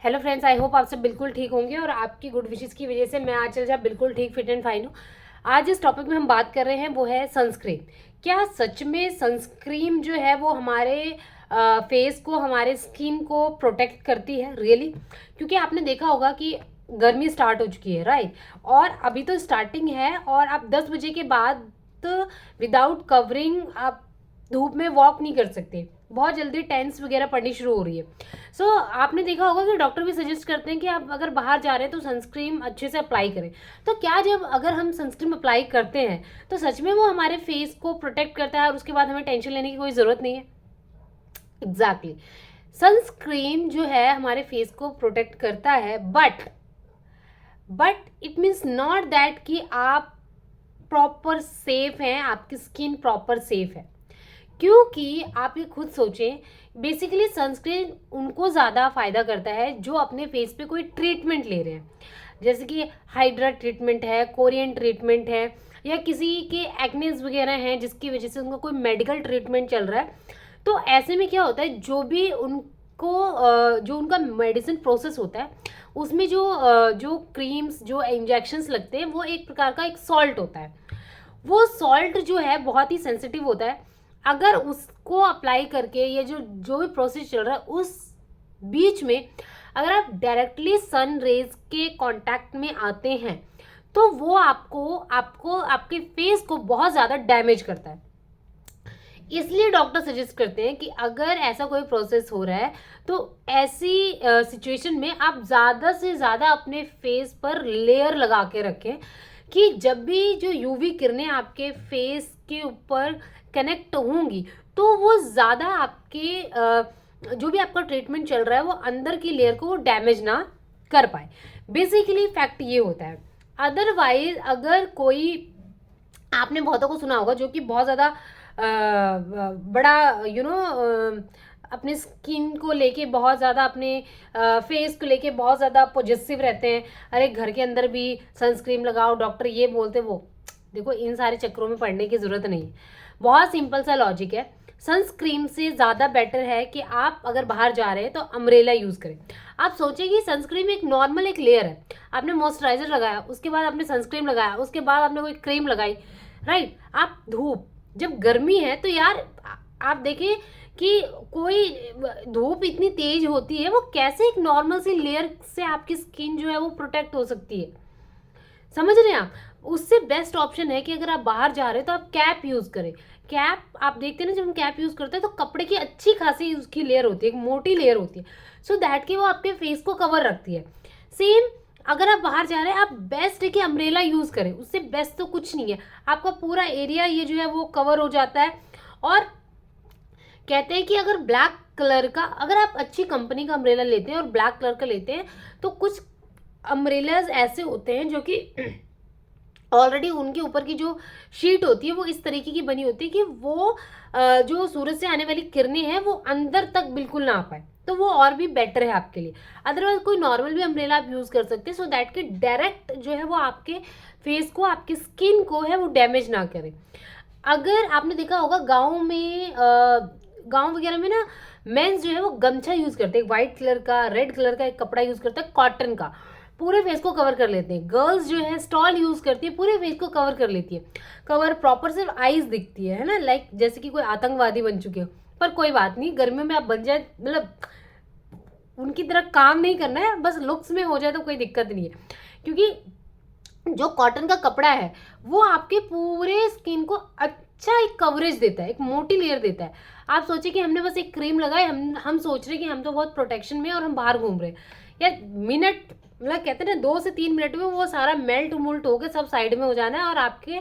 Hello friends, I hope आप सब बिल्कुल ठीक होंगे और आपकी गुड विशेस की वजह से मैं आज चल जा बिल्कुल ठीक फिट एंड फाइन हूँ। आज जिस टॉपिक में हम बात कर रहे हैं वो है सनस्क्रीन। क्या सच में सनस्क्रीन जो है वो हमारे फेस को, हमारे स्किन को प्रोटेक्ट करती है रियली? क्योंकि आपने देखा होगा कि गर्मी स्टार्ट हो चुकी है, राइट? और अभी तो स्टार्टिंग है और आप 10 बजे के बाद विदाउट कवरिंग आप धूप में वॉक नहीं कर सकते। बहुत जल्दी टेंस वगैरह पड़नी शुरू हो रही है। आपने देखा होगा कि डॉक्टर भी सजेस्ट करते हैं कि आप अगर बाहर जा रहे हैं तो सनस्क्रीन अच्छे से अप्लाई करें। तो क्या जब अगर हम सनस्क्रीन अप्लाई करते हैं तो सच में वो हमारे फेस को प्रोटेक्ट करता है और उसके बाद हमें टेंशन लेने की कोई ज़रूरत नहीं है? एग्जैक्टली सनस्क्रीन जो है हमारे फेस को प्रोटेक्ट करता है, but it means not that कि आप प्रॉपर सेफ हैं, आपकी स्किन प्रॉपर सेफ है। क्योंकि आप ये खुद सोचें, बेसिकली सनस्क्रीन उनको ज़्यादा फ़ायदा करता है जो अपने फेस पे कोई ट्रीटमेंट ले रहे हैं, जैसे कि हाइड्रा ट्रीटमेंट है, कोरियन ट्रीटमेंट है, या किसी के एक्नेस वगैरह हैं जिसकी वजह से उनका कोई मेडिकल ट्रीटमेंट चल रहा है। तो ऐसे में क्या होता है, जो भी उनको जो उनका मेडिसिन प्रोसेस होता है उसमें जो क्रीम्स, जो इंजेक्शंस लगते हैं, वो एक प्रकार का एक सॉल्ट होता है। वो सॉल्ट जो है बहुत ही सेंसिटिव होता है। अगर उसको अप्लाई करके ये जो जो भी प्रोसेस चल रहा है उस बीच में अगर आप डायरेक्टली सन रेज के कांटेक्ट में आते हैं तो वो आपको आपको आपके फेस को बहुत ज़्यादा डैमेज करता है। इसलिए डॉक्टर सजेस्ट करते हैं कि अगर ऐसा कोई प्रोसेस हो रहा है तो ऐसी सिचुएशन में आप ज़्यादा से ज़्यादा अपने फेस पर लेयर लगा के रखें कि जब भी जो यूवी किरणें आपके फेस के ऊपर कनेक्ट होंगी तो वो ज़्यादा आपके जो भी आपका ट्रीटमेंट चल रहा है वो अंदर की लेयर को वो डैमेज ना कर पाए। बेसिकली फैक्ट ये होता है। अदरवाइज अगर कोई, आपने बहुतों को सुना होगा जो कि बहुत ज़्यादा बड़ा अपने स्किन को लेके बहुत ज़्यादा, अपने फेस को लेके बहुत ज़्यादा पॉजिटिव रहते हैं। अरे घर के अंदर भी सनस्क्रीन लगाओ, डॉक्टर ये बोलते वो। देखो, इन सारे चक्करों में पड़ने की ज़रूरत नहीं है। बहुत सिंपल सा लॉजिक है। सनस्क्रीन से ज़्यादा बेटर है कि आप अगर बाहर जा रहे हैं तो अम्ब्रेला यूज़ करें। आप सोचें कि सनस्क्रीन एक नॉर्मल एक लेयर है। आपने मॉइस्चराइजर लगाया, उसके बाद आपने सनस्क्रीन लगाया, उसके बाद आपने कोई क्रीम लगाई, राइट? आप धूप, जब गर्मी है तो यार आप देखें कि कोई धूप इतनी तेज होती है, वो कैसे एक नॉर्मल सी लेयर से आपकी स्किन जो है वो प्रोटेक्ट हो सकती है? समझ रहे हैं आप? उससे बेस्ट ऑप्शन है कि अगर आप बाहर जा रहे हैं तो आप कैप यूज़ करें। कैप आप देखते हैं ना, जब हम कैप यूज़ करते हैं तो कपड़े की अच्छी खासी उसकी लेयर होती है, एक मोटी लेयर होती है, सो दैट कि वो आपके फेस को कवर रखती है। सेम अगर आप बाहर जा रहे हैं, आप बेस्ट है कि अम्ब्रेला यूज़ करें। उससे बेस्ट तो कुछ नहीं है। आपका पूरा एरिया ये जो है वो कवर हो जाता है। और कहते हैं कि अगर ब्लैक कलर का, अगर आप अच्छी कंपनी का अम्ब्रेला लेते हैं और ब्लैक कलर का लेते हैं तो कुछ अम्ब्रेलाज ऐसे होते हैं जो कि ऑलरेडी उनके ऊपर की जो शीट होती है वो इस तरीके की बनी होती है कि वो जो सूरज से आने वाली किरणें हैं वो अंदर तक बिल्कुल ना आ पाए, तो वो और भी बेटर है आपके लिए। अदरवाइज कोई नॉर्मल भी अम्ब्रेला आप यूज़ कर सकते हैं, सो दैट कि डायरेक्ट जो है वो आपके फेस को, आपकी स्किन को है वो डैमेज ना करे। अगर आपने देखा होगा गाँव में, गाँव वगैरह में ना, मेंस जो है वो गमछा यूज़ करते हैं, व्हाइट कलर का, रेड कलर का एक कपड़ा यूज़ करता है, कॉटन का, पूरे फेस को कवर कर लेते हैं। गर्ल्स जो है स्टॉल यूज़ करती है, पूरे फेस को कवर कर लेती है। कवर प्रॉपर सिर्फ आईज दिखती है ना, लाइक जैसे कि कोई आतंकवादी बन चुके हो। पर कोई बात नहीं, गर्मियों में आप बन जाए, मतलब उनकी तरह काम नहीं करना है, बस लुक्स में हो जाए तो कोई दिक्कत नहीं है। क्योंकि जो कॉटन का कपड़ा है वो आपके पूरे स्किन को अच्छा एक कवरेज देता है, एक मोटी लेयर देता है। आप सोचिए कि हमने बस एक क्रीम लगाई, हम सोच रहे हैं कि हम तो बहुत प्रोटेक्शन में और हम बाहर घूम रहे हैं, या मिनट, मतलब कहते हैं ना 2 से 3 मिनट में वो सारा मेल्ट मुल्ट होकर सब साइड में हो जाना है और आपके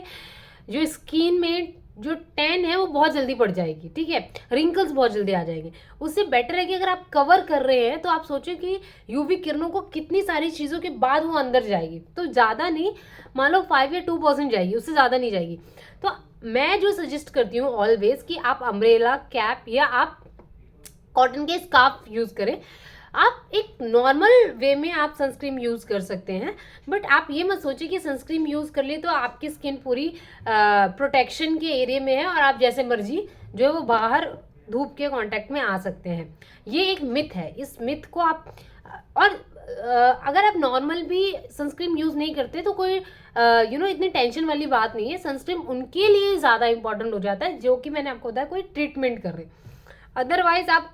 जो स्किन में जो टैन है वो बहुत जल्दी पड़ जाएगी, ठीक है? रिंकल्स बहुत जल्दी आ जाएंगे। उससे बेटर है कि अगर आप कवर कर रहे हैं तो आप सोचें कि यूवी किरणों को कितनी सारी चीज़ों के बाद वो अंदर जाएगी, तो ज़्यादा नहीं, मान लो 5 या 2% जाएगी, उससे ज़्यादा नहीं जाएगी। तो मैं जो सजेस्ट करती हूँ ऑलवेज कि आप अम्ब्रेला, कैप या आप कॉटन के स्कार्फ यूज़ करें। आप एक नॉर्मल वे में आप सनस्क्रीन यूज़ कर सकते हैं, बट आप ये मत सोचिए कि सनस्क्रीन यूज़ कर लिए तो आपकी स्किन पूरी प्रोटेक्शन के एरिया में है और आप जैसे मर्जी जो है वो बाहर धूप के कांटेक्ट में आ सकते हैं। ये एक मिथ है, इस मिथ को आप और अगर आप नॉर्मल भी सनस्क्रीन यूज़ नहीं करते तो कोई इतनी टेंशन वाली बात नहीं है। सनस्क्रीन उनके लिए ज़्यादा इंपॉर्टेंट हो जाता है जो कि मैंने आपको बताया कोई ट्रीटमेंट कर रहे। अदरवाइज आप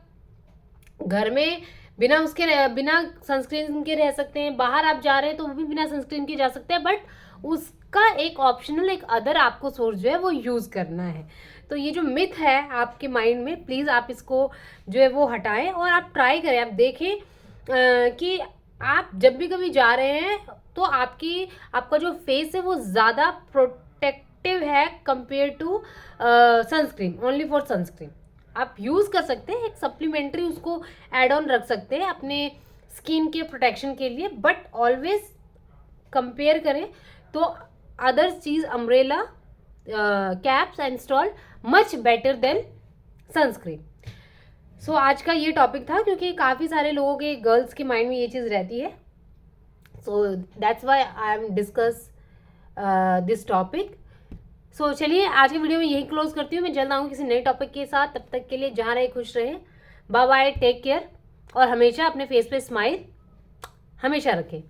घर में बिना सनस्क्रीन के रह सकते हैं, बाहर आप जा रहे हैं तो वो भी बिना सनस्क्रीन के जा सकते हैं, बट उसका एक ऑप्शनल एक अदर आपको सोर्स जो है वो यूज़ करना है। तो ये जो मिथ है आपके माइंड में, प्लीज़ आप इसको जो है वो हटाएं और आप ट्राई करें। आप देखें कि आप जब भी कभी जा रहे हैं तो आपका जो फेस है वो ज़्यादा प्रोटेक्टिव है compare to sunscreen, only for sunscreen. आप यूज़ कर सकते हैं, एक सप्लीमेंट्री उसको ऐड ऑन रख सकते हैं अपने स्किन के प्रोटेक्शन के लिए, बट ऑलवेज कंपेयर करें तो अदर चीज़ umbrella, caps and stole much better than sunscreen. So आज का ये टॉपिक था क्योंकि काफ़ी सारे लोगों के गर्ल्स के माइंड में ये चीज़ रहती है। So that's why I am discuss this topic. So चलिए आज की वीडियो में यही क्लोज करती हूँ। मैं जल्द आऊँगी किसी नए टॉपिक के साथ। तब तक के लिए जहाँ रहे खुश रहें, बाय बाय, टेक केयर, और हमेशा अपने फेस पे स्माइल हमेशा रखें।